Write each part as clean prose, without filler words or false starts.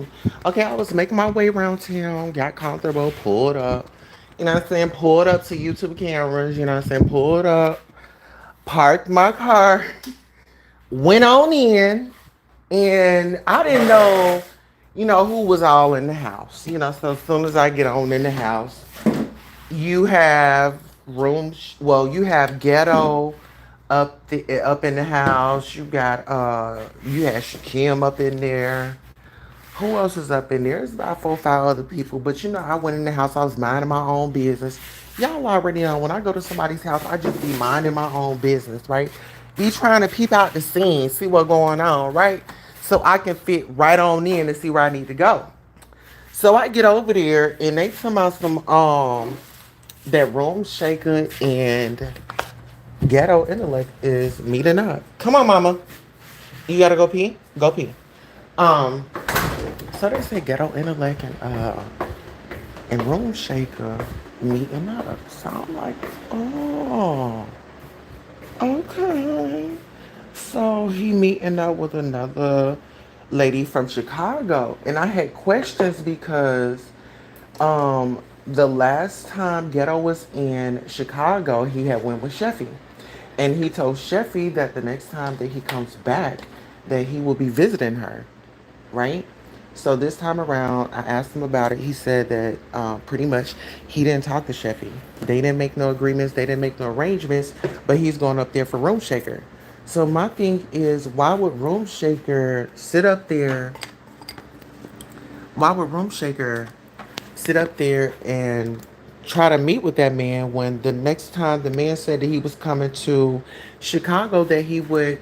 down. Okay, I was making my way around town, got comfortable, pulled up. You know what I'm saying? Pulled up to YouTube cameras, you know what I'm saying? Pulled up, parked my car, went on in, and I didn't know, who was all in the house. So as soon as I get on in the house, you have rooms. Well, you have ghetto up in the house. You had Shakim up in there. Who else is up in there? It's about 4 or 5 other people. But I went in the house. I was minding my own business. Y'all already know when I go to somebody's house, I just be minding my own business, right? Be trying to peep out the scene, see what's going on, right? So I can fit right on in and see where I need to go. So I get over there and they come out some that room shaker and ghetto intellect is meeting up. Come on, mama. You gotta go pee? Go pee. Um, so they say ghetto intellect and room shaker meeting up. So I'm like, oh, okay. So he meeting up with another lady from Chicago. And I had questions because the last time Ghetto was in Chicago, he had went with Sheffy. And he told Sheffy that the next time that he comes back, that he will be visiting her, right? So this time around, I asked him about it. He said that pretty much he didn't talk to Sheffy. They didn't make no agreements. They didn't make no arrangements. But he's going up there for Room Shaker. So my thing is, why would Room Shaker sit up there? Why would Room Shaker sit up there and try to meet with that man when the next time the man said that he was coming to Chicago that he would,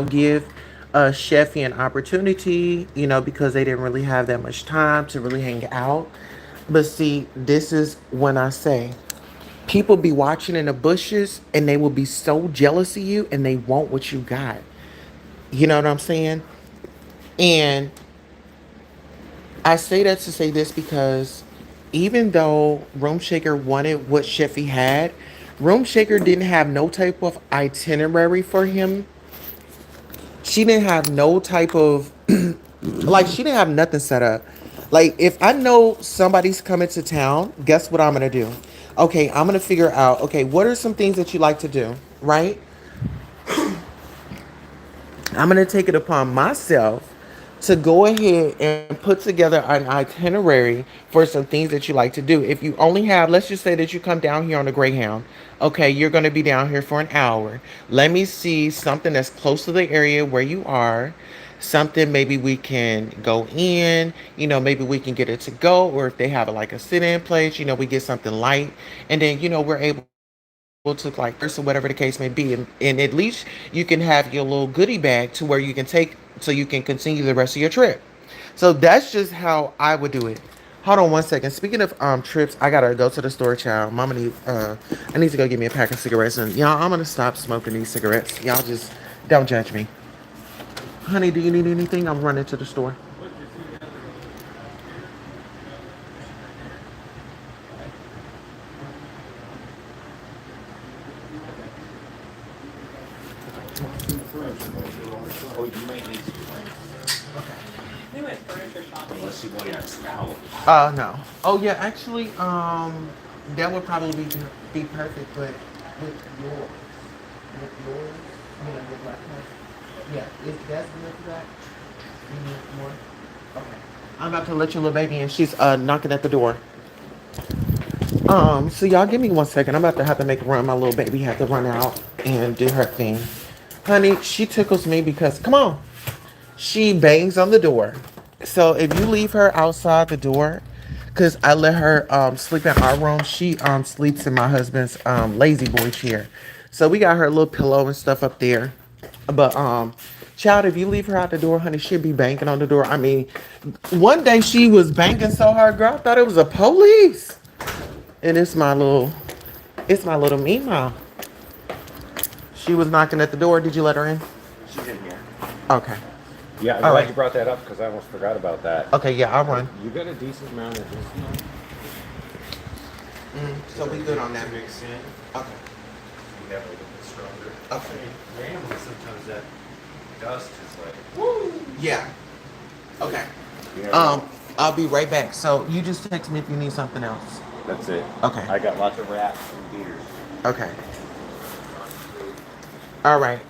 give Sheffy an opportunity, because they didn't really have that much time to really hang out. But see, this is when I say people be watching in the bushes and they will be so jealous of you and they want what you got. You know what I'm saying? And I say that to say this because even though Room Shaker wanted what Sheffy had, Room Shaker didn't have no type of itinerary for him. She didn't have no type of like she didn't have nothing set up. Like if I know somebody's coming to town, guess what I'm gonna do? Okay, I'm gonna figure out, okay, what are some things that you like to do, right? I'm going to take it upon myself to go ahead and put together an itinerary for some things that you like to do. If you only have, let's just say that you come down here on the Greyhound. Okay, you're going to be down here for an hour. Let me see something that's close to the area where you are. Something maybe we can go in, maybe we can get it to go, or if they have like a sit in place, we get something light. And then, we're able to like or whatever the case may be. And at least you can have your little goodie bag to where you can take so you can continue the rest of your trip. So that's just how I would do it. Hold on one second. Speaking of trips, I gotta go to the store, child. Mama need I need to go get me a pack of cigarettes, and y'all, I'm gonna stop smoking these cigarettes. Y'all just don't judge me. Honey, do you need anything? I'm running to the store. No. Oh yeah, actually, that would probably be perfect, but with yours, your black one. Yeah, is that's enough for that? You need more? Okay. I'm about to let your little baby in. She's knocking at the door. So y'all give me one second. I'm about to have to make a run. My little baby had to run out and do her thing. Honey, she tickles me because come on. She bangs on the door. So if you leave her outside the door, cause I let her sleep in our room, she sleeps in my husband's lazy boy chair. So we got her little pillow and stuff up there. But child, if you leave her out the door, honey, she'll be banging on the door. I mean, one day she was banging so hard, girl, I thought it was a police. And it's my little Mima. She was knocking at the door. Did you let her in? She's in here. Okay. Yeah, I'm All glad right. you brought that up because I almost forgot about that. Okay, yeah, I'll run. You got a decent amount of this. So we good on that. Mix in. Okay. You have a little bit stronger. Okay. Randomly, sometimes that dust is like. Woo! Yeah. Okay. You never know. I'll be right back. So you just text me if you need something else. That's it. Okay. I got lots of wraps and beers. Okay. All right.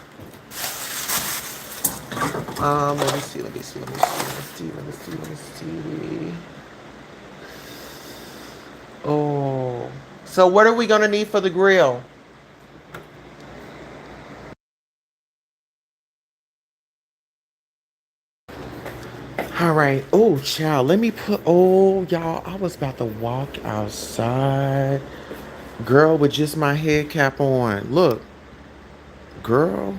Let me see. Let me see. Let me see. Let me see. Let me see. Let me see. Oh. So what are we gonna need for the grill? All right. Oh, child. Let me put. Oh, y'all. I was about to walk outside, girl, with just my head cap on. Look, girl,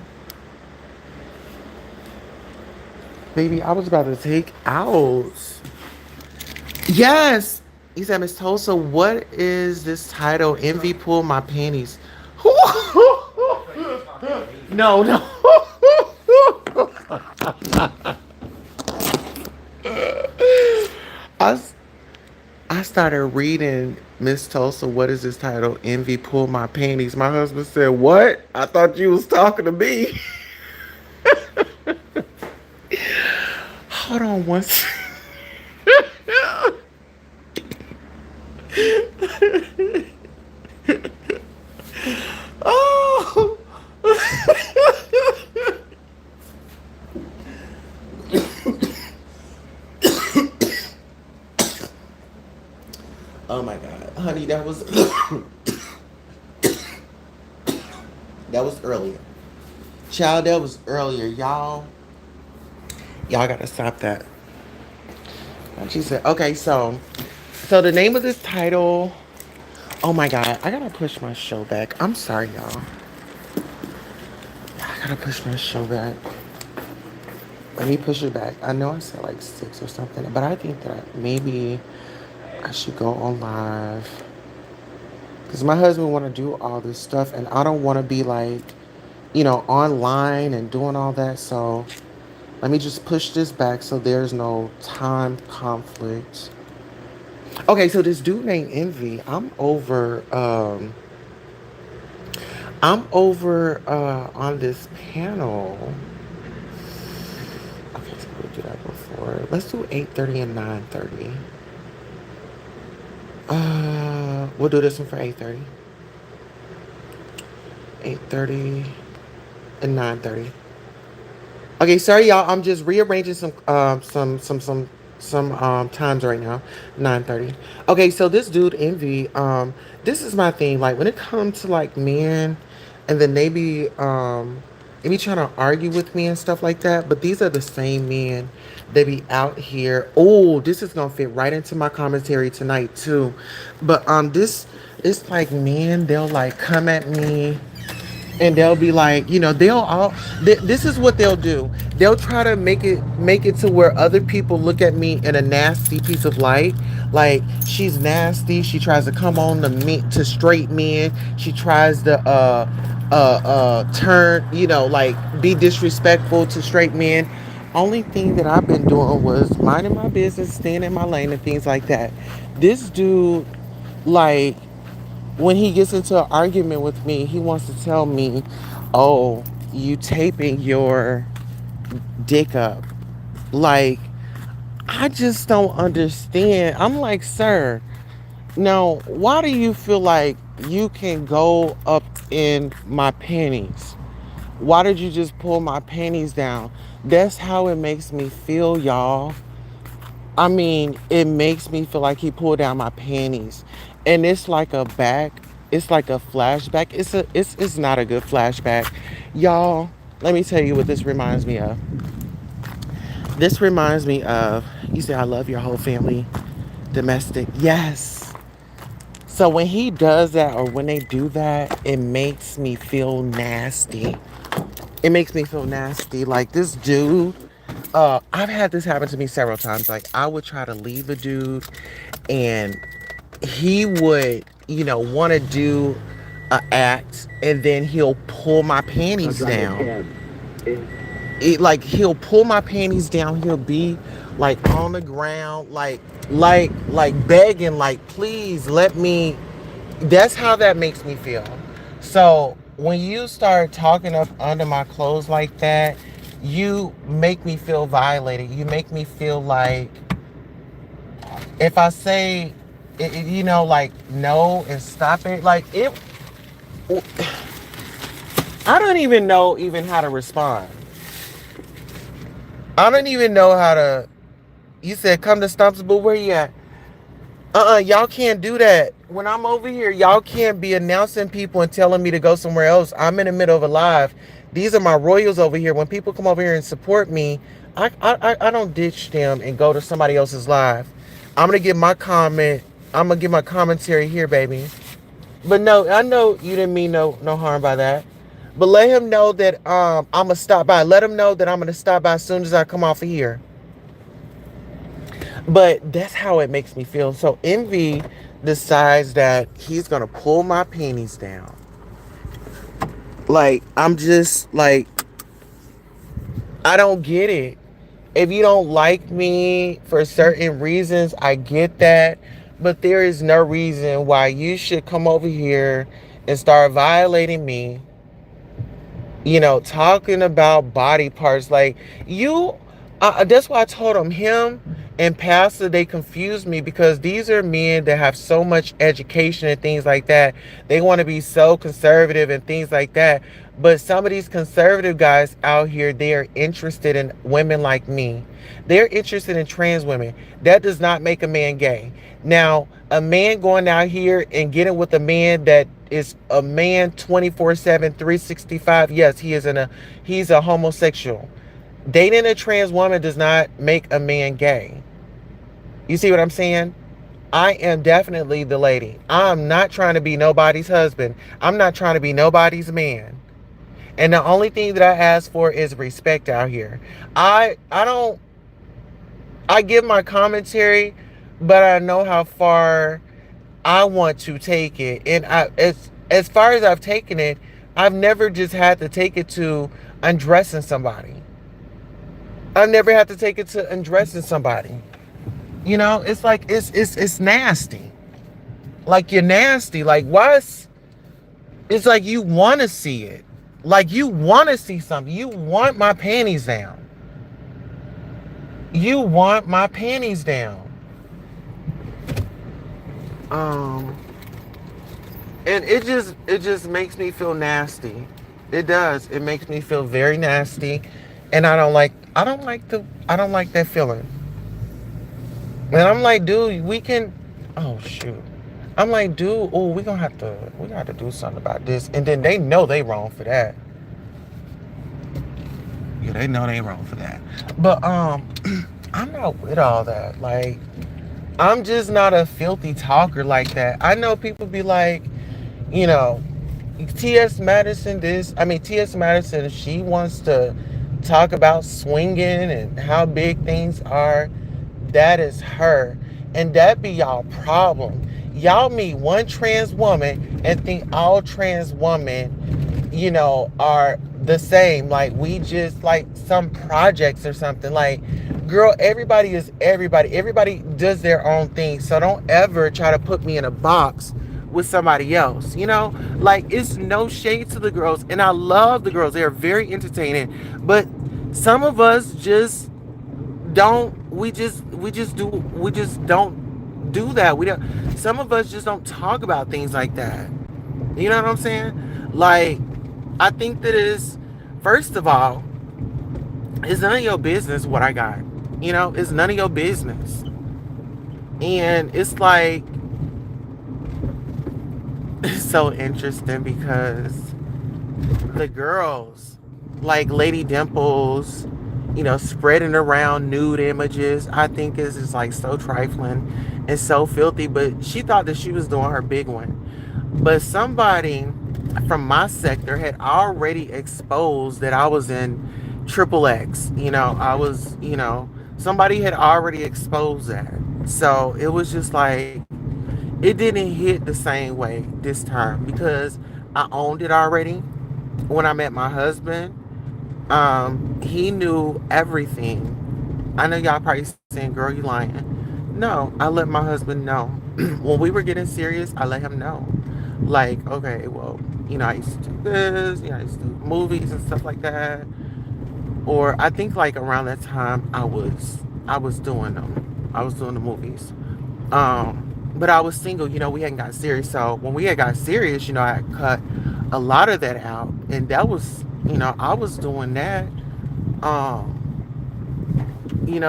baby. I was about to take out. Yes. He said, Miss Tulsa, what is this title? Envy pull my panties. No, no. I, I started reading Miss Tulsa, what is this title? Envy pull my panties. My husband said, what? I thought you was talking to me. Hold on one second. Oh. Oh my God. Honey, that was that was earlier. Child, that was earlier. Y'all gotta stop that. And she said, okay, so the name of this title, oh my God, I gotta push my show back. I'm sorry, y'all. I gotta push my show back. Let me push it back. I know I said like 6 or something, but I think that maybe I should go on live. Because my husband want to do all this stuff, and I don't want to be like, online and doing all that. So let me just push this back so there's no time conflict. Okay, so this dude named Envy, I'm over on this panel. Okay, so we'll do that before. Let's do 8:30 and 9:30. We'll do this one for 8:30. 8:30 and 9:30. Okay, sorry y'all. I'm just rearranging some times right now. 9:30. Okay, so this dude Envy, this is my thing. Like when it comes to like men, and then they be trying to argue with me and stuff like that. But these are the same men. They be out here. Oh, this is gonna fit right into my commentary tonight too. But this it's like men. They'll like come at me and they'll be like, this is what they'll do. They'll try to make it to where other people look at me in a nasty piece of light. Like she's nasty. She tries to come on to straight men. She tries to turn, like be disrespectful to straight men. Only thing that I've been doing was minding my business, staying in my lane and things like that. This dude, like, when he gets into an argument with me, he wants to tell me, oh, you taping your dick up. Like, I just don't understand. I'm like, sir, now, why do you feel like you can go up in my panties? Why did you just pull my panties down? That's how it makes me feel, y'all. I mean, it makes me feel like he pulled down my panties. And it's like a flashback. It's not a good flashback. Y'all, let me tell you what this reminds me of. This reminds me of, you say I love your whole family, domestic. Yes. So when he does that or when they do that, it makes me feel nasty. It makes me feel nasty. Like this dude, I've had this happen to me several times. Like I would try to leave a dude and he would, want to do a act and then he'll pull my panties down. Like he'll pull my panties down. He'll be like on the ground, like begging, like please let me. That's how that makes me feel. So when you start talking up under my clothes like that, you make me feel violated. You make me feel like if I say, like no and stop it, like it, I don't even know even how to respond. I don't even know how to. You said come to Stumps, but where you at? Y'all can't do that. When I'm over here, y'all can't be announcing people and telling me to go somewhere else. I'm in the middle of a live. These are my royals over here. When people come over here and support me, I don't ditch them and go to somebody else's live. I'm gonna give my comment. I'm gonna give my commentary here, baby. But no, I know you didn't mean no harm by that. But let him know that I'm gonna stop by. Let him know that I'm gonna stop by as soon as I come off of here. But that's how it makes me feel. So Envy decides that he's gonna pull my panties down. Like, I'm just like, I don't get it. If you don't like me for certain reasons, I get that. But there is no reason why you should come over here and start violating me, talking about body parts. Like, that's why I told him and Pastor, they confused me because these are men that have so much education and things like that. They want to be so conservative and things like that. But some of these conservative guys out here, they are interested in women like me. They're interested in trans women. That does not make a man gay. Now, a man going out here and getting with a man that is a man 24/7, 365, yes, he's a homosexual. Dating a trans woman does not make a man gay. You see what I'm saying? I am definitely the lady. I'm not trying to be nobody's husband. I'm not trying to be nobody's man. And the only thing that I ask for is respect out here. I don't I give my commentary, but I know how far I want to take it. And as far as I've taken it, I've never just had to take it to undressing somebody. I've never had to take it to undressing somebody. It's like it's nasty. Like, you're nasty. Like, it's like you want to see it. Like, you want to see something. You want my panties down. You want my panties down. And it just makes me feel nasty. It does. It makes me feel very nasty, and I don't like that feeling. And I'm like, dude, we can. Oh shoot. I'm like, dude, oh, we got to do something about this. And then they know they wrong for that. Yeah, they know they wrong for that. But I'm not with all that. Like, I'm just not a filthy talker like that. I know people be like, you know, T.S. Madison, she wants to talk about swinging and how big things are. That is her. And that be y'all problem. Y'all meet one trans woman and think all trans women, are the same. Like, we just like some projects or something. Like, girl, everybody is everybody. Everybody does their own thing. So don't ever try to put me in a box with somebody else. Like, it's no shade to the girls, and I love the girls. They are very entertaining. But some of us just don't we just don't do that. We don't Some of us just don't talk about things like that. You know what I'm saying? Like, I think that is, first of all, it's none of your business what I got. It's none of your business. And it's like, it's so interesting because the girls, like Lady Dimples, spreading around nude images, I think is just like so trifling and so filthy. But she thought that she was doing her big one. But somebody from my sector had already exposed that I was in triple X. Somebody had already exposed that. So it was just like, it didn't hit the same way this time because I owned it already. When I met my husband, he knew everything. I know y'all probably saying, girl, you lying. No, I let my husband know. When we were getting serious, I let him know. Like, okay, well, I used to do this, I used to do movies and stuff like that. or I think like around that time I was doing them. I was doing the movies. But I was single, we hadn't got serious. So when we had got serious, I had cut a lot of that out. And that was, I was doing that. Um,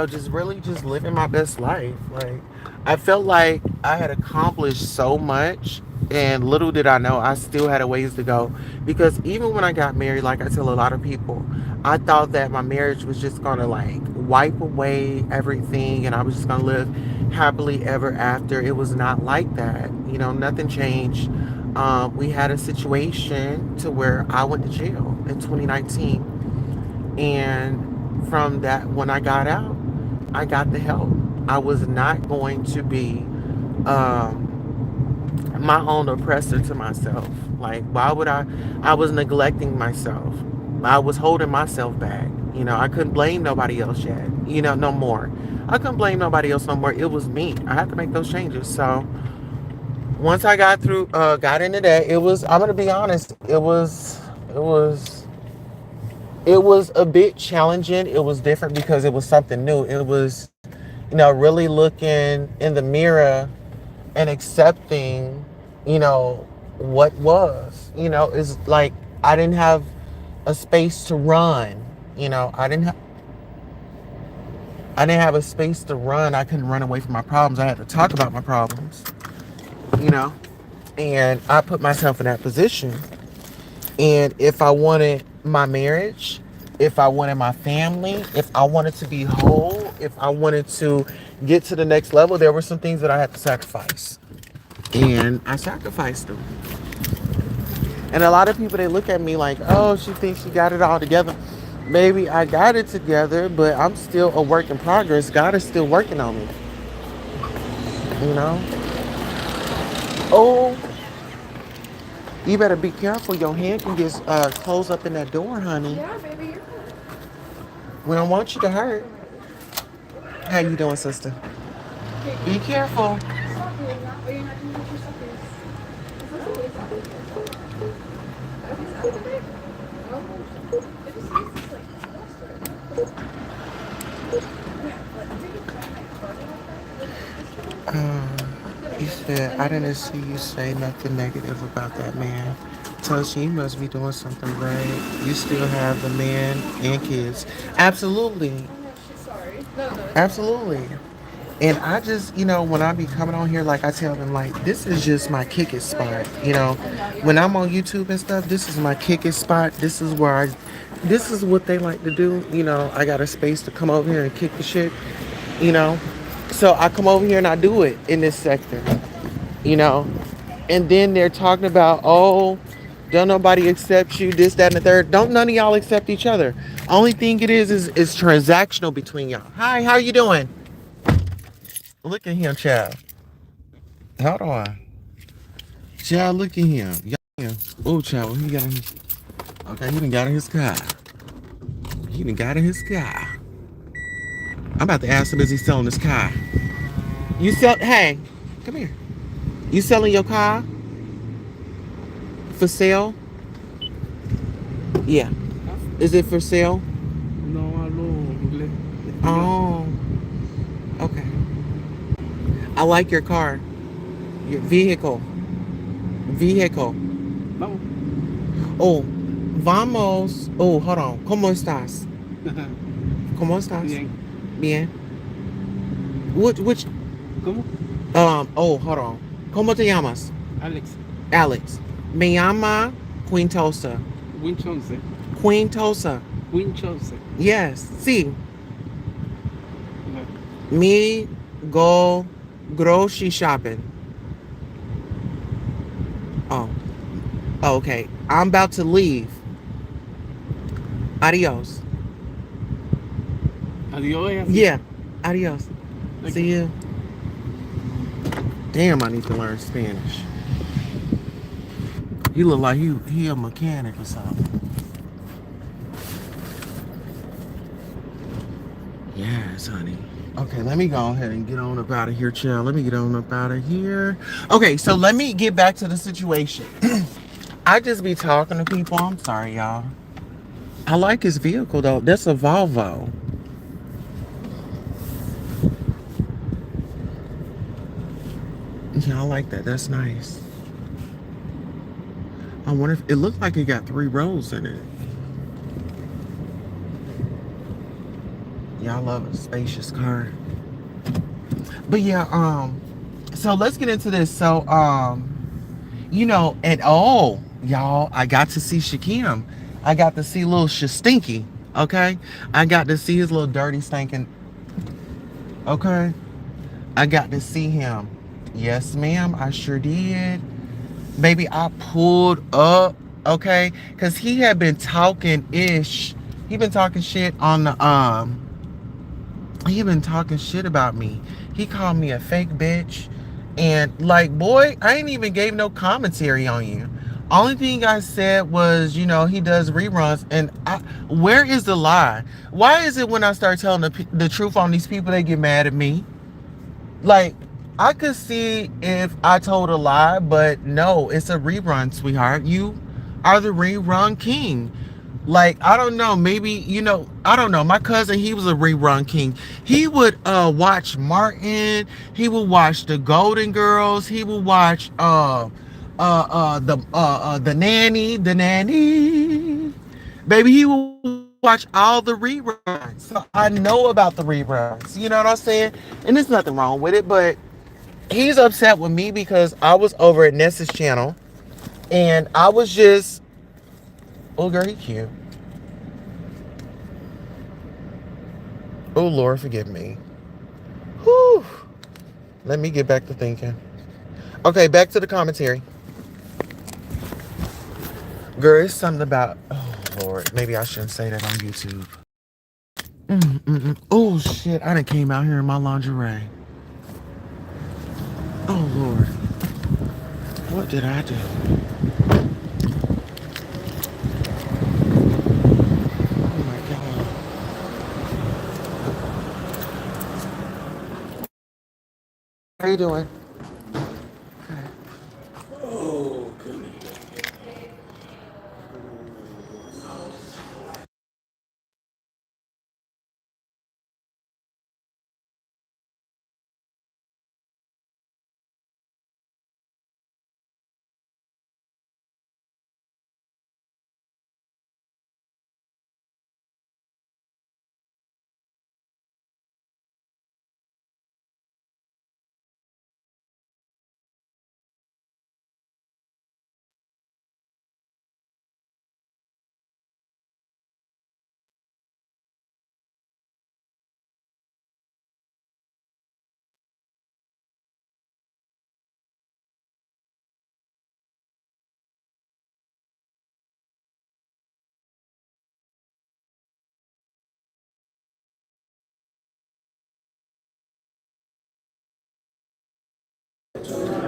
just really just living my best life. Like I felt like I had accomplished so much, and little did I know I still had a ways to go. Because even when I got married, like I tell a lot of people, I thought that my marriage was just gonna like wipe away everything and I was just gonna live happily ever after. It was not like that. Nothing changed. We had a situation to where I went to jail in 2019, and from that, when I got out, I got the help. I was not going to be my own oppressor to myself. Like, why would I was neglecting myself. I was holding myself back. I couldn't blame nobody else yet. No more. I couldn't blame nobody else no more. It was me. I had to make those changes. So once I got into that, I'm gonna be honest, it was a bit challenging. It was different because it was something new. It was, really looking in the mirror and accepting, what was. It's like I didn't have a space to run. I didn't have a space to run. I couldn't run away from my problems. I had to talk about my problems. You know, and I put myself in that position. And if I wanted my marriage, if I wanted my family, if I wanted to be whole, if I wanted to get to the next level, there were some things that I had to sacrifice. And I sacrificed them. And a lot of people, they look at me like, oh, she thinks she got it all together. Maybe I got it together, but I'm still a work in progress. God is still working on me. You know? Oh, you better be careful. Your hand can get closed up in that door, honey. Yeah, baby, you're good. We don't want you to hurt. How you doing, sister? Be careful. Stop doing that. Are you not doing what your stuff is? Is this okay? Stop it. Okay, stop it. No. It just makes this like cluster. Yeah, but take it back like further like that. He said, I didn't see you say nothing negative about that man. Tulsa, you must be doing something right. You still have the man and kids. Absolutely. Oh no, she's sorry. No, no, it's Absolutely. And I just, when I be coming on here, like I tell them, like, this is just my kick it spot. When I'm on YouTube and stuff, this is my kick it spot. This is what they like to do. I got a space to come over here and kick the shit, you know. So I come over here and I do it in this sector, you know. And then they're talking about, oh, don't nobody accept you, this, that, and the third. Don't none of y'all accept each other. Only thing it is transactional between y'all. Hi, how you doing? Look at him, child. Hold on. Child, look at him. Oh, child, what he got in his... Okay, he done got in his car. I'm about to ask him, is he selling his car? Hey, come here. You selling your car? For sale? Yeah. Is it for sale? No, hello. Oh. Okay. I like your car. Your vehicle. Vamos. Oh, vamos. Oh, hold on. ¿Cómo estás? Bien. Bien. Which? ¿Cómo? Oh, hold on. ¿Cómo te llamas? Alex. Alex. Me llama Queen Tulsa. Winchonce. Queen Tulsa. Winchonce. Yes. Sí. Me go grocery shopping. Oh. Okay. I'm about to leave. Adios. Adiós. Yeah. Adios. Okay. See you. Damn, I need to learn Spanish. He look like he a mechanic or something. Yes, honey. Okay, let me go ahead and get on up out of here, chill. Let me get on up out of here. Okay, so let me get back to the situation. I just be talking to people. I'm sorry, y'all. I like his vehicle though. That's a Volvo. Yeah, I like that. That's nice. I wonder if it looked like it got 3 rows in it. Yeah, I love a spacious car. But yeah, so let's get into this. So, and oh, y'all, I got to see Shakim. I got to see little Stinky. Okay, I got to see his little dirty stinking. Okay, I got to see him. Yes, ma'am, I sure did. Baby, I pulled up. Okay, cause he had been talking ish. He been talking shit on the he been talking shit about me. He called me a fake bitch. And like, boy, I ain't even gave no commentary on you. Only thing I said was, he does reruns. And where is the lie? Why is it when I start telling the truth on these people, they get mad at me? Like, I could see if I told a lie, but no, it's a rerun, sweetheart. You are the rerun king. Like, I don't know, maybe, I don't know. My cousin, he was a rerun king. He would watch Martin, he would watch the Golden Girls, he would watch the nanny. Baby, he would watch all the reruns. So I know about the reruns. You know what I'm saying? And there's nothing wrong with it, but he's upset with me because I was over at Ness's channel and I was just, oh girl, he cute. Oh Lord, forgive me. Whew. Let me get back to thinking. Okay, back to the commentary. Girl, it's something about, oh Lord, maybe I shouldn't say that on YouTube. Oh shit, I done came out here in my lingerie. Oh Lord, what did I do? Oh my God. How you doing?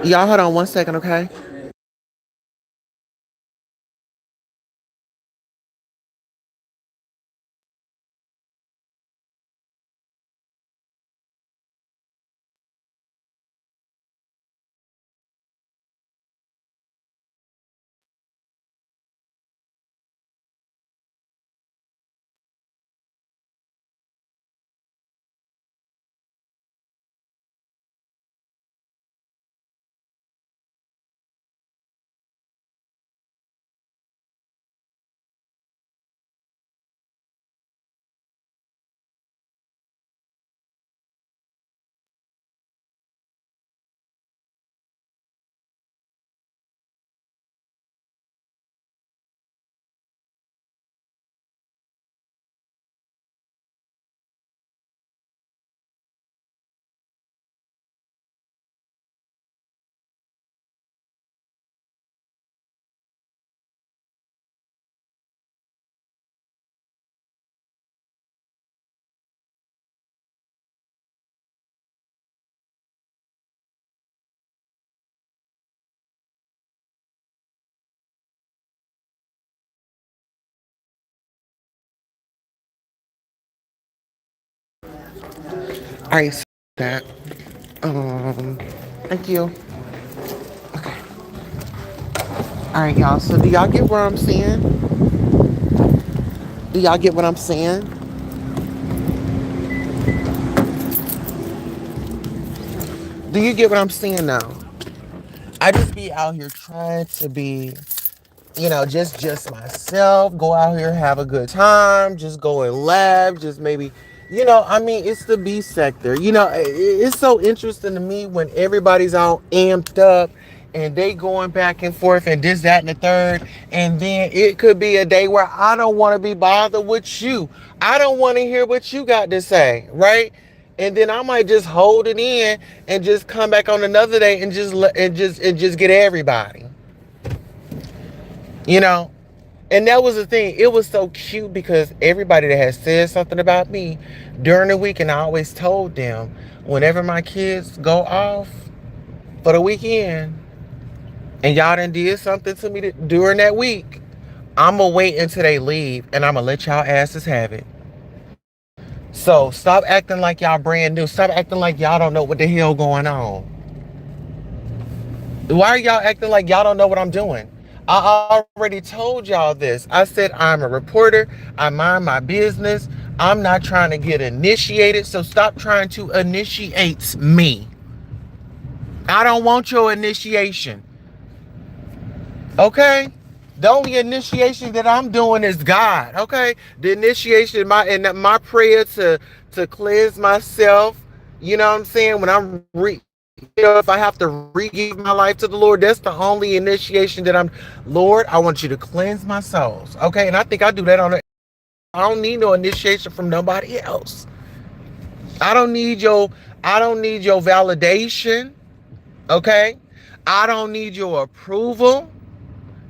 Y'all hold on 1 second, okay? All right, so that. Um, Thank you. Okay. All right, y'all. So do y'all get what I'm saying? Do y'all get what I'm saying? Do you get what I'm saying now? I just be out here trying to be, just myself. Go out here, have a good time. Just go and laugh. Just maybe, I mean, it's the B sector. It's so interesting to me when everybody's all amped up and they going back and forth and this, that, and the third. And then it could be a day where I don't want to be bothered with you. I don't want to hear what you got to say, right? And then I might just hold it in and just come back on another day and just get everybody. You know, and that was the thing. It was so cute because everybody that had said something about me during the week, and I always told them, whenever my kids go off for the weekend, and y'all done did something to me during that week, I'm gonna wait until they leave, and I'm gonna let y'all asses have it. So stop acting like y'all brand new. Stop acting like y'all don't know what the hell going on. Why are y'all acting like y'all don't know what I'm doing? I already told y'all this. I said I'm a reporter. I mind my business. I'm not trying to get initiated, so stop trying to initiate me. I don't want your initiation. Okay? The only initiation that I'm doing is God. Okay? The initiation, my prayer to cleanse myself. You know what I'm saying? When if I have to re-give my life to the Lord, that's the only initiation that Lord, I want you to cleanse my souls. Okay? And I think I do that I don't need no initiation from nobody else. I don't need your validation. Okay? I don't need your approval.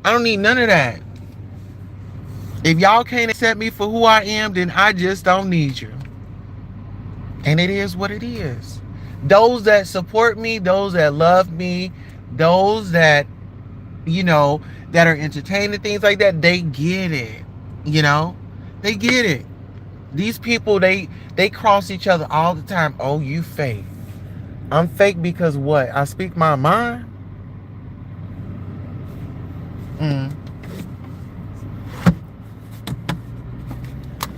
I don't need none of that. If y'all can't accept me for who I am, then I just don't need you. And it is what it is. Those that support me, those that love me, those that, that are entertaining, things like that, they get it. They get it. These people, they cross each other all the time. Oh, you fake. I'm fake because what? I speak my mind? Mm.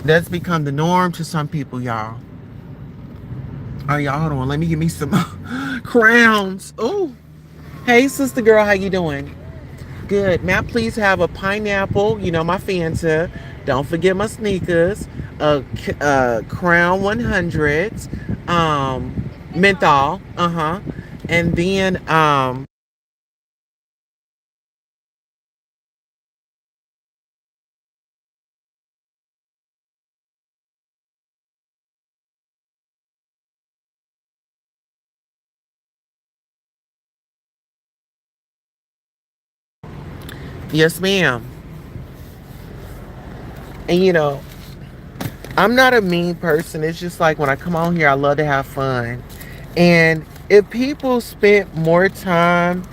That's become the norm to some people, y'all. All right, y'all, hold on. Let me give me some crowns. Oh, hey, sister girl, how you doing? Good. May I please have a pineapple? My Fanta. Don't forget my sneakers. Crown 100. Menthol. And then yes, ma'am. And I'm not a mean person. It's just like when I come on here, I love to have fun. And if people spent more time,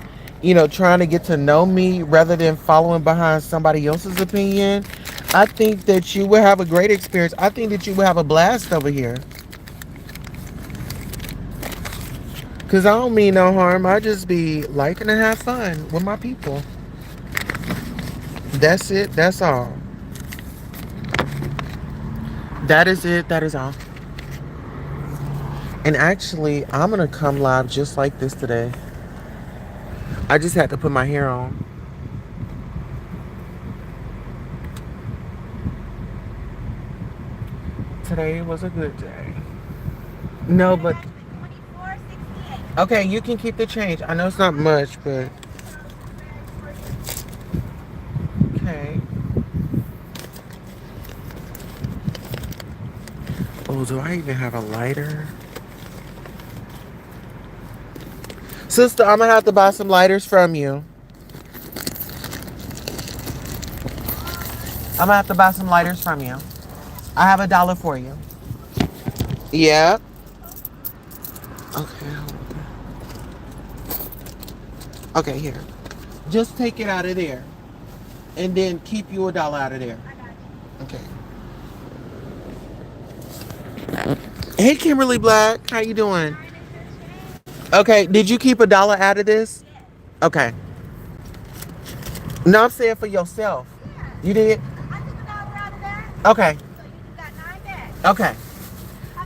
trying to get to know me rather than following behind somebody else's opinion, I think that you would have a great experience. I think that you would have a blast over here. Because I don't mean no harm. I just be liking to have fun with my people. That's it. That's all. That is it. That is all. And actually, I'm going to come live just like this today. I just had to put my hair on. Today was a good day. No, but... Okay, you can keep the change. I know it's not much, but... Okay. Oh, do I even have a lighter? Sister, I'm going to have to buy some lighters from you. I'm going to have to buy some lighters from you. I have $1 for you. Yeah. Okay. Okay, here. Just take it out of there. And then keep you $1 out of there. Okay. Hey, Kimberly Black. How you doing? Okay, did you keep $1 out of this? Okay. No, I'm saying for yourself. You did? Okay. So you got 9 bags. Okay.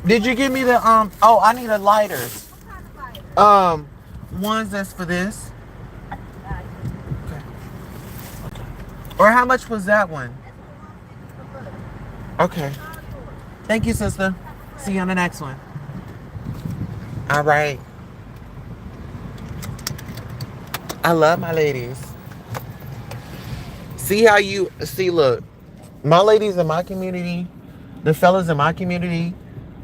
Did you give me the oh, I need a lighters. What kind of lighter? Ones that's for this. Got you. Okay. Or how much was that one? That's for 150 for look. Okay. All yours. Thank you, sister. Have a See you on the next one. blessing. All right. I love my ladies. See how you see, look, my ladies in my community, the fellas in my community,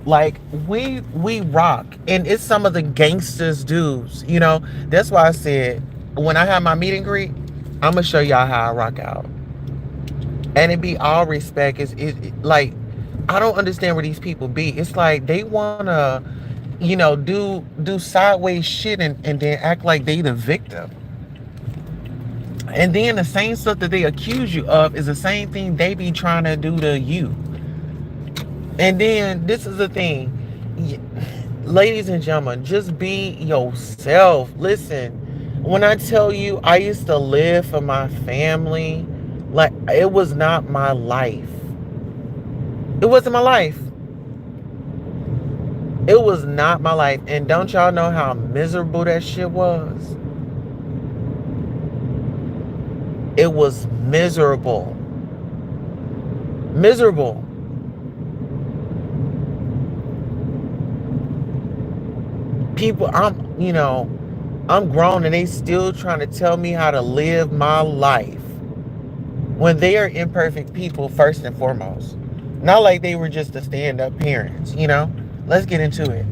like we rock. And it's some of the gangsters dudes, you know. That's why I said when I have my meet and greet, I'm gonna show y'all how I rock out. And it be all respect. Like I don't understand where these people be. It's like they wanna, you know, do sideways shit and then act like they the victim. And then the same stuff that they accuse you of is the same thing they be trying to do to you. And then this is the thing, ladies and gentlemen, just be yourself. Listen, when I tell you I used to live for my family, like it was not my life. It wasn't my life. It was not my life. And don't y'all know how miserable that shit was? It was miserable. Miserable. People, I'm grown and they still trying to tell me how to live my life when they are imperfect people first and foremost. Not like they were just the stand-up parents, you know? Let's get into it.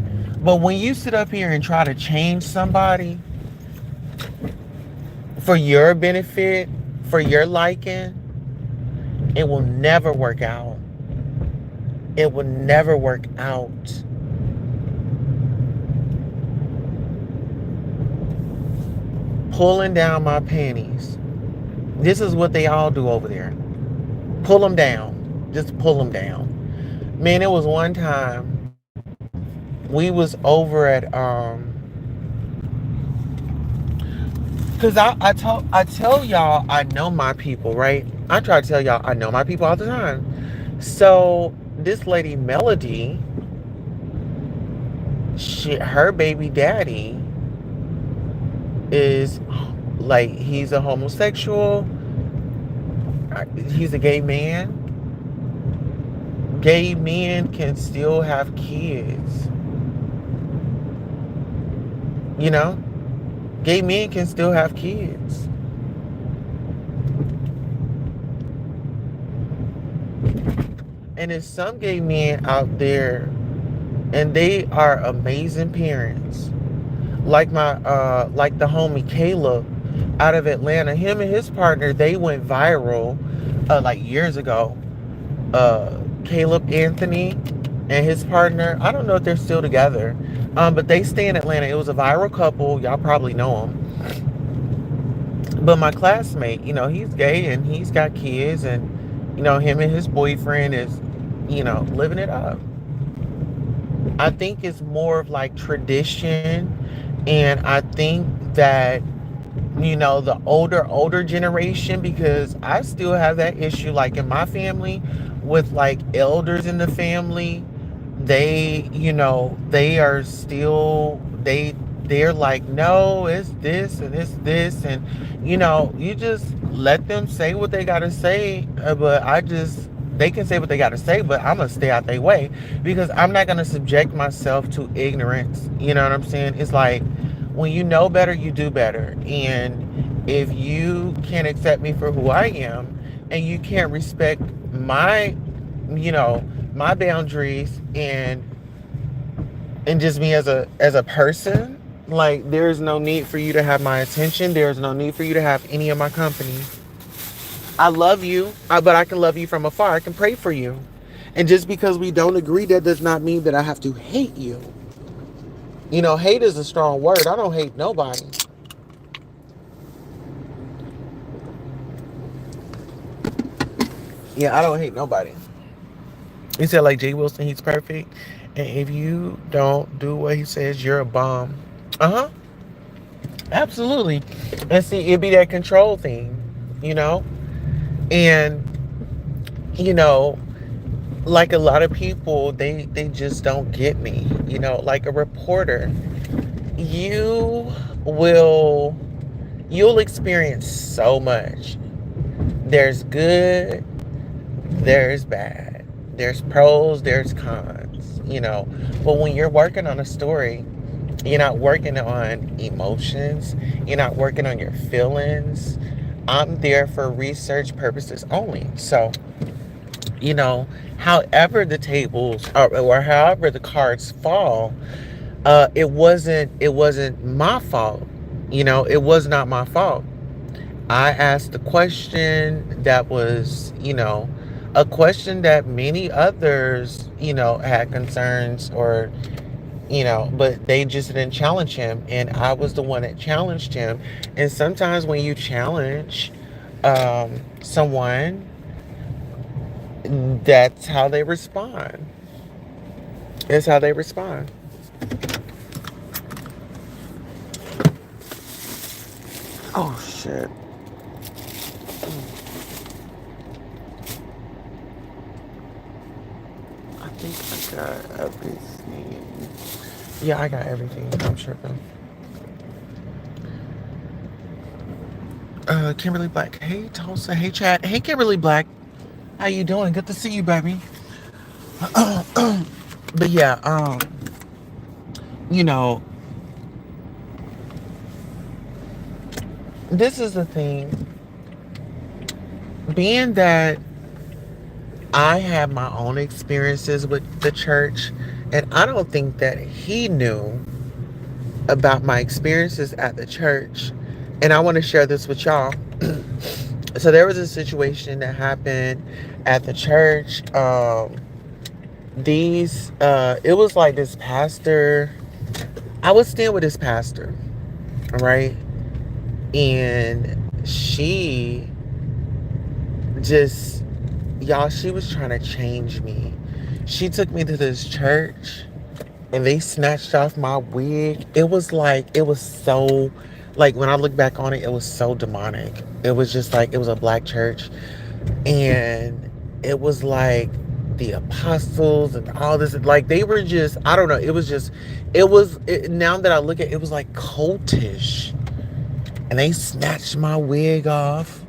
But when you sit up here and try to change somebody for your benefit, for your liking, it will never work out. It will never work out. Pulling down my panties. This is what they all do over there. Pull them down. Just pull them down. Man, it was one time we was over at because I tell y'all I know my people, right? I try to tell y'all I know my people all the time. So this lady Melody, her baby daddy is like, he's a homosexual. He's a gay man. Gay men can still have kids. You know? Gay men can still have kids. And there's some gay men out there, and they are amazing parents. Like like the homie Caleb out of Atlanta. Him and his partner, they went viral like years ago. Caleb Anthony and his partner, I don't know if they're still together, but they stay in Atlanta. It was a viral couple. Y'all probably know him. But my classmate, you know, he's gay and he's got kids, and you know, him and his boyfriend is, you know, living it up. I think it's more of like tradition, and I think that, you know, the older generation, because I still have that issue like in my family with like elders in the family. They, you know, they are still, they're like, no, it's this and it's this, and you know, you just let them say what they gotta say. But they can say what they gotta say, but I'm gonna stay out their way, because I'm not gonna subject myself to ignorance. You know what I'm saying? It's like, when you know better, you do better. And if you can't accept me for who I am, and you can't respect my, you know, my boundaries and just me as a person, like, there's no need for you to have my attention. There's no need for you to have any of my company. I love you, but I can love you from afar. I can pray for you. And just because we don't agree, that does not mean that I have to hate you. You know, hate is a strong word. I don't hate nobody. Yeah, I don't hate nobody. He said, like Jay Wilson, he's perfect. And if you don't do what he says, you're a bum. Uh-huh. Absolutely. And see, it'd be that control thing, you know? And, you know, like a lot of people, they just don't get me. Like a reporter, you will you'll experience so much. There's good, there's bad, there's pros, there's cons. But when you're working on a story, you're not working on emotions, you're not working on your feelings. I'm there for research purposes only. So, you know however the tables, or however the cards fall, it wasn't my fault. It was not my fault. I asked the question that was, a question that many others, had concerns, or, but they just didn't challenge him. And I was the one that challenged him. And sometimes when you challenge someone, that's how they respond. It's how they respond. Oh, shit. I think I got everything. Yeah, I got everything. I'm tripping. Kimberly Black. Hey, Tulsa. Hey, Chad. Hey, Kimberly Black. How you doing? Good to see you, baby. But yeah, you know, this is the thing. Being that I have my own experiences with the church, and I don't think that he knew about my experiences at the church. And I want to share this with y'all. So there was a situation that happened at the church. It was like this pastor. I was staying with this pastor, right? And she just, y'all, she was trying to change me. She took me to this church and they snatched off my wig. It was so, when I look back on it, it was so demonic. It was just like, it was a black church. And it was like the apostles and all this. Like, they were just, I don't know. Now that I look at it, it was like cultish. And they snatched my wig off.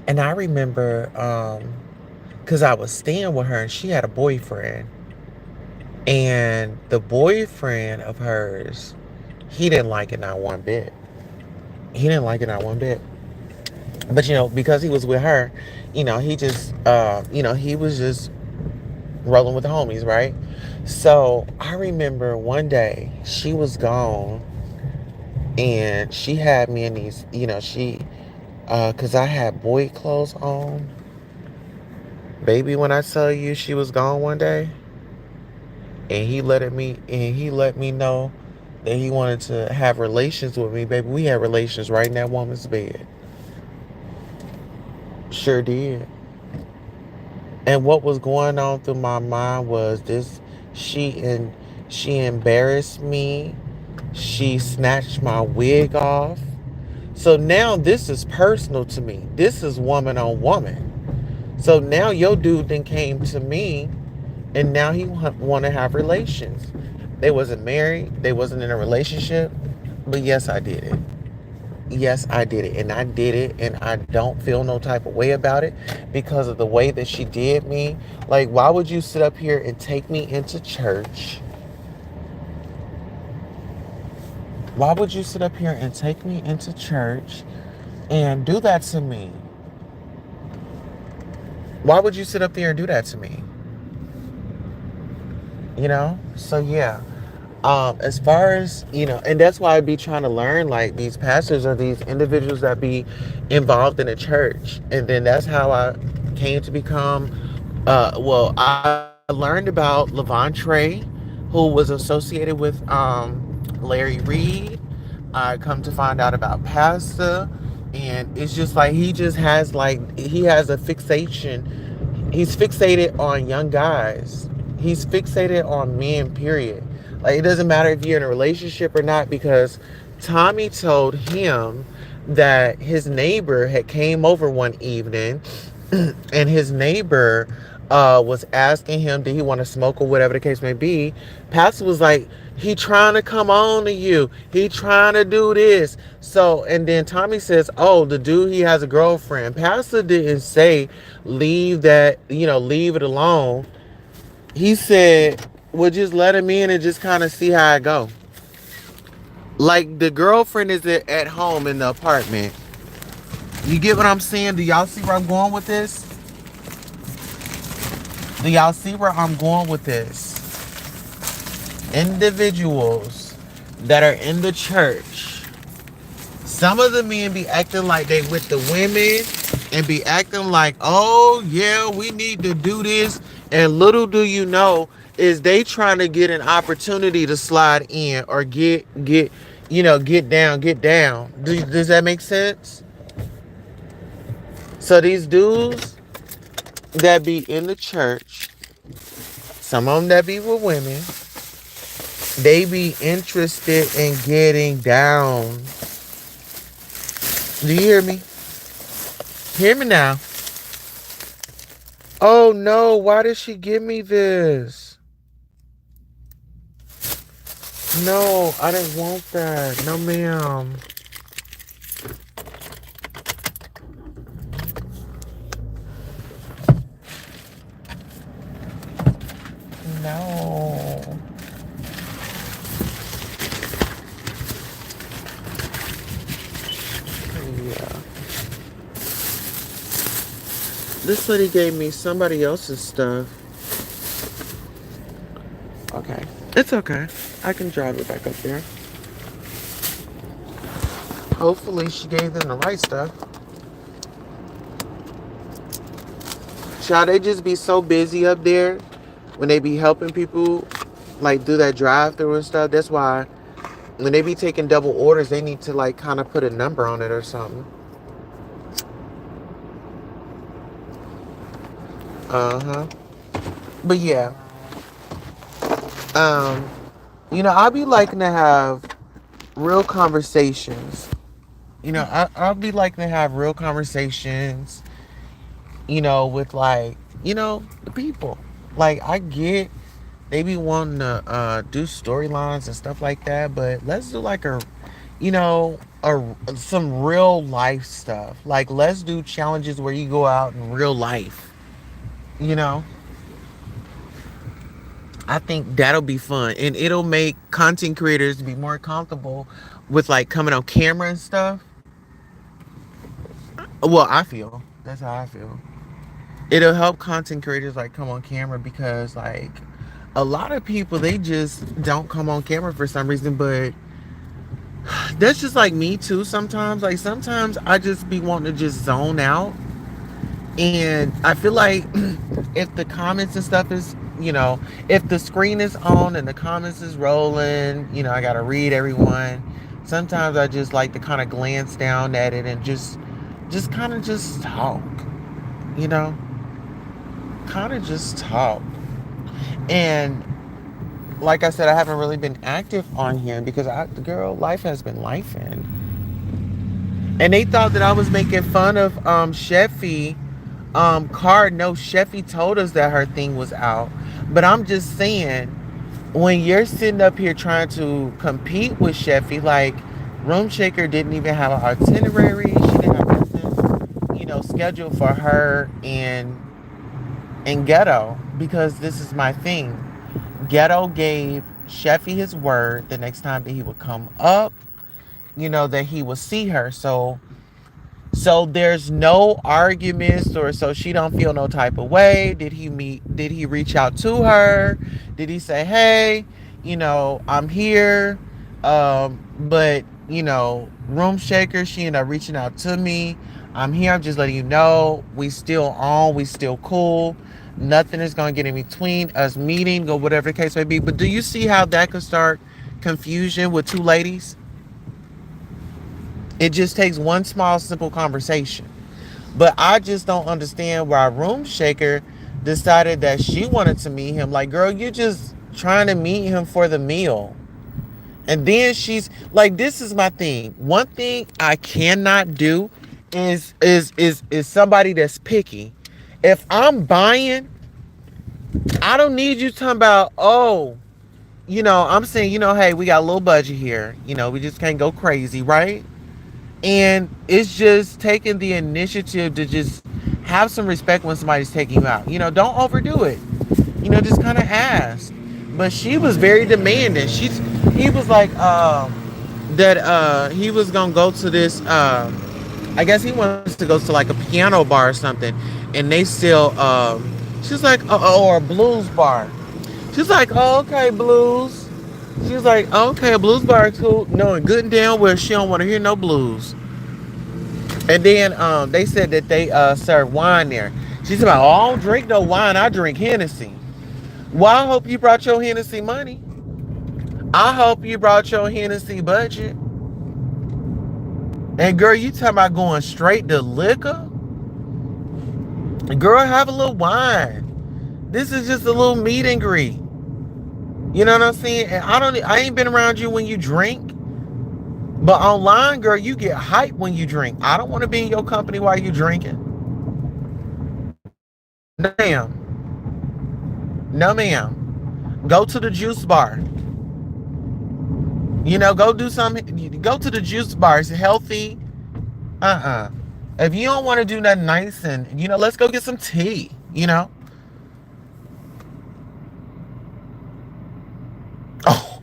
And I remember, because I was staying with her and she had a boyfriend. And the boyfriend of hers, he didn't like it not one bit. He didn't like it not one bit. But, because he was with her, he just, he was just rolling with the homies, right? So I remember one day she was gone and she had me in these, because I had boy clothes on. Baby, when I tell you she was gone one day, and he let me know that he wanted to have relations with me, baby. We had relations right in that woman's bed. Sure did. And what was going on through my mind was this: she embarrassed me. She snatched my wig off. So now this is personal to me. This is woman on woman. So now your dude then came to me, and now he want to have relations. They wasn't married. They wasn't in a relationship. But yes, I did it. Yes, I did it. And I did it. And I don't feel no type of way about it because of the way that she did me. Like, why would you sit up here and take me into church? Why would you sit up here and take me into church and do that to me? Why would you sit up there and do that to me? So yeah. As far as, and that's why I be trying to learn, like, these pastors are these individuals that be involved in a church. And then that's how I came to become, I learned about Levantre, who was associated with Larry Reed. I come to find out about Pastor, and it's just like he has a fixation. He's fixated on young guys. He's fixated on men, period. Like, it doesn't matter if you're in a relationship or not, because Tommy told him that his neighbor had came over one evening and his neighbor was asking him, did he want to smoke or whatever the case may be. Pastor was like, he trying to come on to you. He trying to do this. So, and then Tommy says, oh, the dude, he has a girlfriend. Pastor didn't say, leave that, leave it alone. He said, well, just let him in and just kind of see how it go. Like, the girlfriend is at home in the apartment. You get what I'm saying? Do y'all see where I'm going with this? Do y'all see where I'm going with this? Individuals that are in the church, some of the men be acting like they with the women and be acting like, oh yeah, we need to do this. And little do you know, is they trying to get an opportunity to slide in or get down, get down. Does that make sense? So these dudes that be in the church, some of them that be with women, they be interested in getting down. Do you hear me? Hear me now. Oh no, why did she give me this? No, I didn't want that. No, ma'am. No. Yeah. This lady gave me somebody else's stuff. Okay. It's okay. I can drive it back up there. Hopefully she gave them the right stuff. Child, they just be so busy up there when they be helping people like do that drive through and stuff. That's why when they be taking double orders, they need to like kind of put a number on it or something. Uh-huh. But yeah. Um, I be liking to have real conversations. I'll be liking to have real conversations, with like, the people. Like I get they be wanting to do storylines and stuff like that, but let's do like some real life stuff. Like let's do challenges where you go out in real life. You know, I think that'll be fun, and it'll make content creators be more comfortable with like coming on camera and stuff. Well, I feel that's how I feel. It'll help content creators like come on camera because like a lot of people they just don't come on camera for some reason, but that's just like me too sometimes. Like sometimes I just be wanting to just zone out. And I feel like if the comments and stuff is, if the screen is on and the comments is rolling, I gotta read everyone. Sometimes I just like to kind of glance down at it and just kind of just talk, you know, kind of just talk. And like I said, I haven't really been active on here because life has been lifing. And they thought that I was making fun of Sheffy card. No, Sheffy told us that her thing was out. But I'm just saying, when you're sitting up here trying to compete with Sheffy, like Room Shaker didn't even have an itinerary. She didn't have nothing, scheduled for her in Ghetto, because this is my thing. Ghetto gave Sheffy his word the next time that he would come up, that he would see her. So there's no arguments, or so she don't feel no type of way. Did he reach out to her? Did he say, hey, I'm here? But Room Shaker, she ended up reaching out to me. I'm here. I'm just letting you know we still on. We still cool. Nothing is going to get in between us meeting or whatever the case may be. But do you see how that could start confusion with two ladies? It just takes one small, simple conversation. But I just don't understand why Room Shaker decided that she wanted to meet him. Like, girl, you're just trying to meet him for the meal. And then she's like, this is my thing. One thing I cannot do is somebody that's picky. If I'm buying, I don't need you talking about, oh, I'm saying, hey, we got a little budget here. We just can't go crazy, right? And it's just taking the initiative to just have some respect when somebody's taking you out. Don't overdo it. Just kind of ask. But she was very demanding. He was like, that he was gonna go to this. I guess he wants to go to like a piano bar or something, and they still. She's like, or a blues bar. She's like, oh, okay, blues. She's like, okay, a blues bar is cool. Knowing good and damn well she don't want to hear no blues. And then they said that they serve wine there. She said, oh, I don't drink no wine. I drink Hennessy. Well, I hope you brought your Hennessy money. I hope you brought your Hennessy budget. And girl, you talking about going straight to liquor? Girl, have a little wine. This is just a little meet and greet. You know what I'm saying? And I ain't been around you when you drink. But online, girl, you get hype when you drink. I don't want to be in your company while you drinking. No, ma'am. No, ma'am. Go to the juice bar. Go do something. Go to the juice bar. It's healthy. If you don't want to do nothing nice, and let's go get some tea. Oh.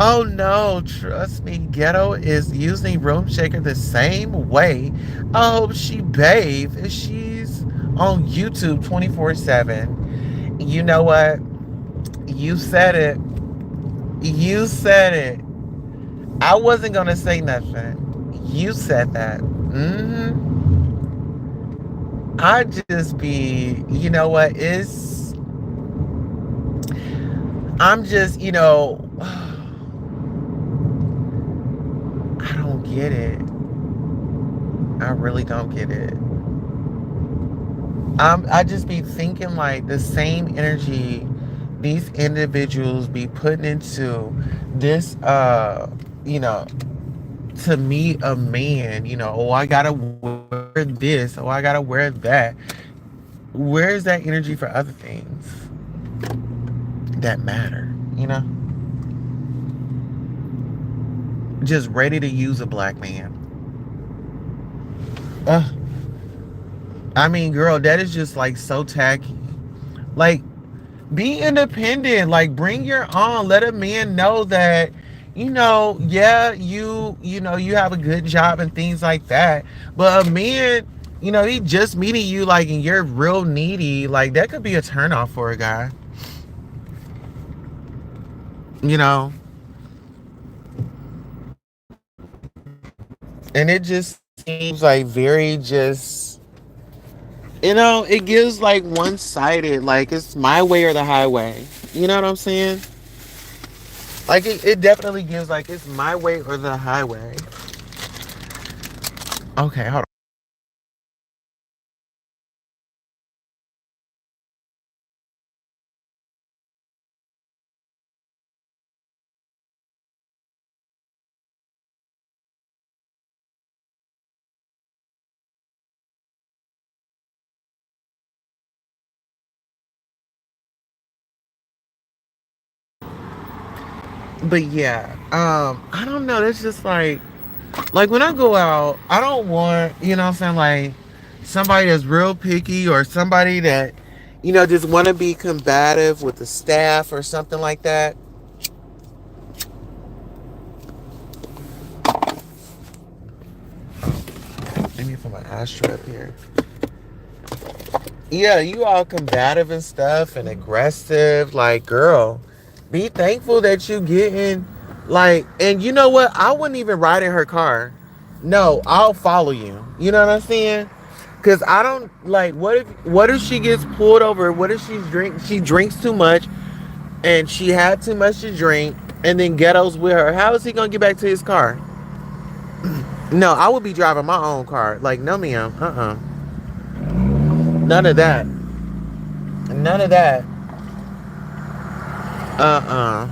Oh no, trust me, Ghetto is using Room Shaker the same way. I hope she bathe. She's on YouTube 24/7. You know what? You said it. You said it. I wasn't gonna say nothing. You said that. I just be, you know what? I'm just, I don't get it. I really don't get it. I just be thinking like the same energy these individuals be putting into this, to meet a man, oh, I gotta wear this, oh, I gotta wear that. Where's that energy for other things that matter, Just ready to use a black man. I mean, girl, that is just like so tacky. Like, be independent. Like, bring your own. Let a man know that, yeah, you have a good job and things like that. But a man, he just meeting you like and you're real needy. Like, that could be a turnoff for a guy. And it just seems like very just, it gives like one-sided, like it's my way or the highway. You know what I'm saying? Like it definitely gives like it's my way or the highway. Okay, hold on. But yeah, I don't know. It's just like when I go out, I don't want, what I'm saying, like somebody that's real picky or somebody that, just want to be combative with the staff or something like that. Let me put my ashtray up here. Yeah, you all combative and stuff and aggressive. Like, girl, be thankful that you getting like, and you know what? I wouldn't even ride in her car. No, I'll follow you. You know what I'm saying? Cause I don't like. What if she gets pulled over? What if she drinks too much, and she had too much to drink, and then Ghetto's with her? How is he gonna get back to his car? No, I would be driving my own car. Like, no, ma'am. None of that. None of that. Uh-uh.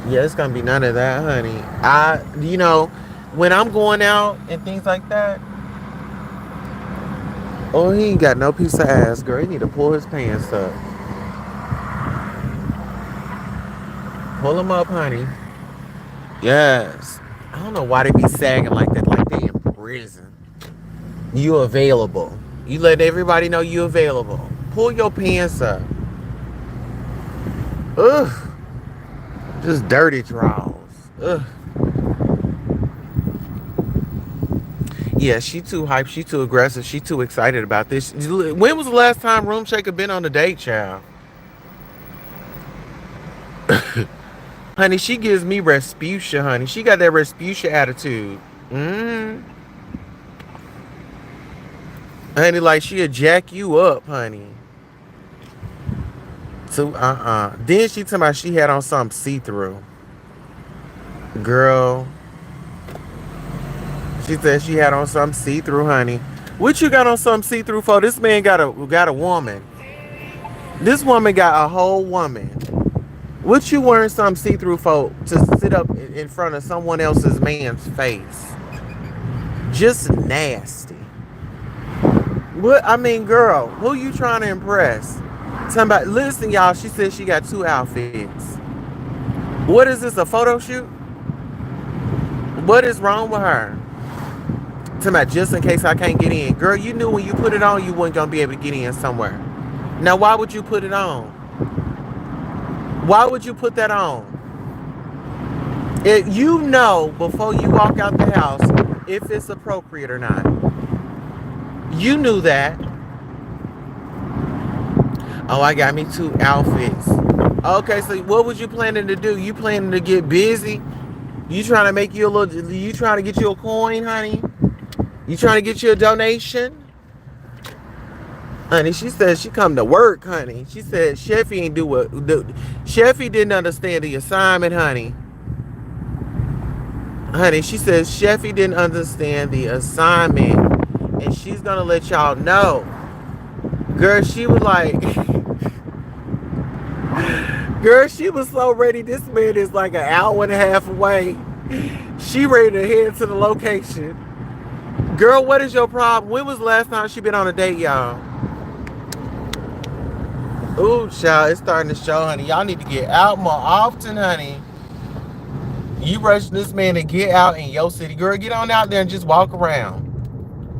Yeah, it's gonna be none of that, honey. when I'm going out and things like that. Oh, he ain't got no piece of ass, girl. He need to pull his pants up. Pull him up, honey. Yes. I don't know why they be sagging like that, like they in prison. You available. You let everybody know you available. Pull your pants up. Ugh. Just dirty draws. Ugh. Yeah, she too hyped. She too aggressive. She too excited about this. When was the last time Room Shaker been on a date, child? Honey, she gives me Respucia, honey. She got that Respucia attitude. Honey, like she'll jack you up, honey. So, Then she told me she had on something see-through. Girl. She said she had on something see-through, honey. What you got on something see-through for? This man got a woman. This woman got a whole woman. What you wearing something see-through for to sit up in front of someone else's man's face? Just nasty. What? I mean, girl, who you trying to impress? Somebody, listen, y'all. She said she got 2 outfits. What is this? A photo shoot? What is wrong with her? Somebody, just in case I can't get in. Girl, you knew when you put it on, you weren't gonna be able to get in somewhere. Now, why would you put it on? Why would you put that on? You know before you walk out the house if it's appropriate or not. You knew that. Oh, I got me 2 outfits. Okay, so what was you planning to do? You planning to get busy? You trying to make you a little, you trying to get you a coin, honey? You trying to get you a donation? Honey, she said she come to work, honey. She said Sheffy ain't do what, Sheffy didn't understand the assignment, honey. Honey, she says Sheffy didn't understand the assignment. And she's gonna let y'all know. Girl, she was like, girl, she was so ready. This man is like an hour and a half away. She ready to head to the location. Girl, what is your problem? When was the last time she been on a date, y'all? Ooh, child, it's starting to show, honey. Y'all need to get out more often, honey. You rushing this man to get out in your city. Girl, get on out there and just walk around.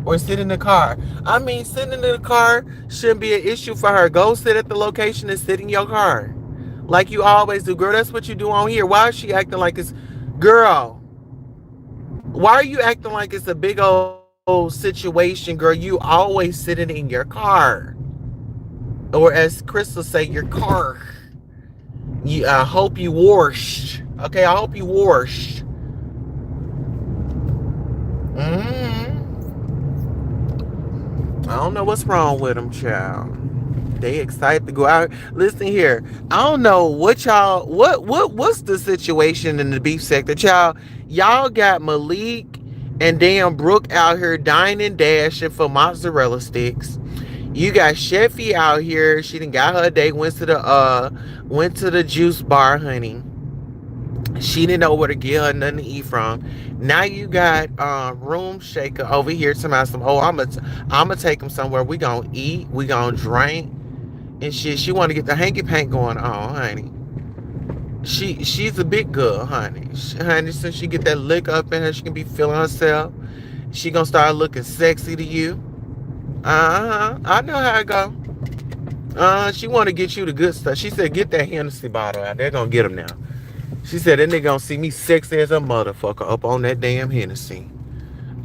Or sit in the car. I mean, sitting in the car shouldn't be an issue for her. Go sit at the location and sit in your car. Like you always do. Girl, that's what you do on here. Why is she acting like it's... Girl, why are you acting like it's a big old situation, girl? You always sitting in your car. Or as Crystal say, your car. I hope you washed. Okay, I hope you washed. I don't know what's wrong with them, child. They excited to go out. Listen here. I don't know what y'all, what's the situation in the beef sector, child? Y'all got Malik and damn Brooke out here dining and dashing for mozzarella sticks. You got Sheffy out here. She done got her date. Went to the juice bar, honey. She didn't know where to get her nothing to eat from. Now you got Room Shaker over here talking about some, oh, I'm gonna take him somewhere. We gonna eat, we gonna drink and shit. She wanna get the hanky pank going on, honey. She's a big girl, honey. Honey, since she get that lick up in her, she can be feeling herself. She gonna start looking sexy to you. I know how it go. She wanna get you the good stuff. She said, get that Hennessy bottle out. They're gonna get them now. She said that nigga gonna see me sexy as a motherfucker up on that damn Hennessy.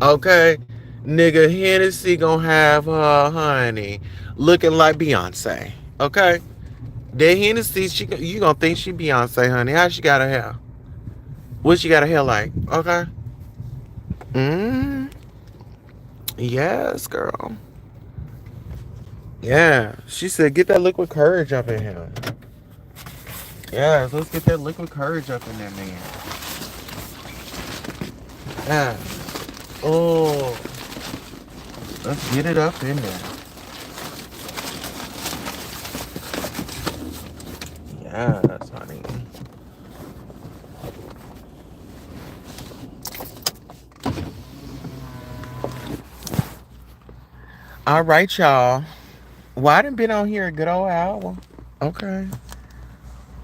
Okay? Nigga, Hennessy gonna have her, honey, looking like Beyonce. Okay? That Hennessy, you gonna think she Beyonce, honey. How she got her hair? What she got her hair like? Okay? Yes, girl. Yeah. She said, get that liquid courage up in here. Yeah, let's get that liquid courage up in there, man. Yeah. Oh. Let's get it up in there. Yes, honey. All right, y'all. Well, I done been on here a good old hour. Okay.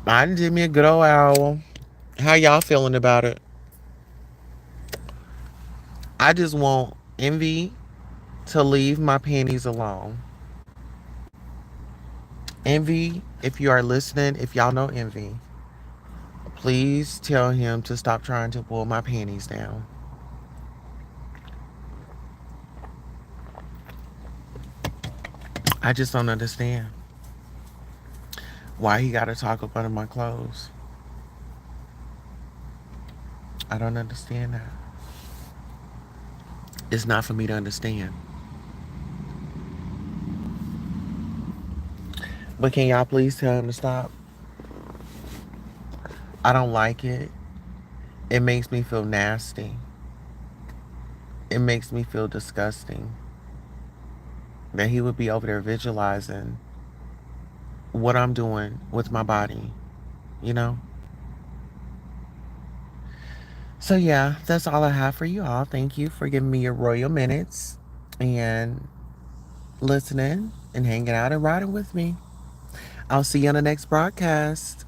I done did me a good old hour. How y'all feeling about it? I just want Envy to leave my panties alone. Envy, if you are listening, if y'all know Envy, please tell him to stop trying to pull my panties down. I just don't understand why he got to talk up under my clothes. I don't understand that. It's not for me to understand. But can y'all please tell him to stop? I don't like it. It makes me feel nasty. It makes me feel disgusting that he would be over there visualizing what I'm doing with my body, you know? So, yeah, that's all I have for you all. Thank you for giving me your royal minutes and listening and hanging out and riding with me. I'll see you on the next broadcast.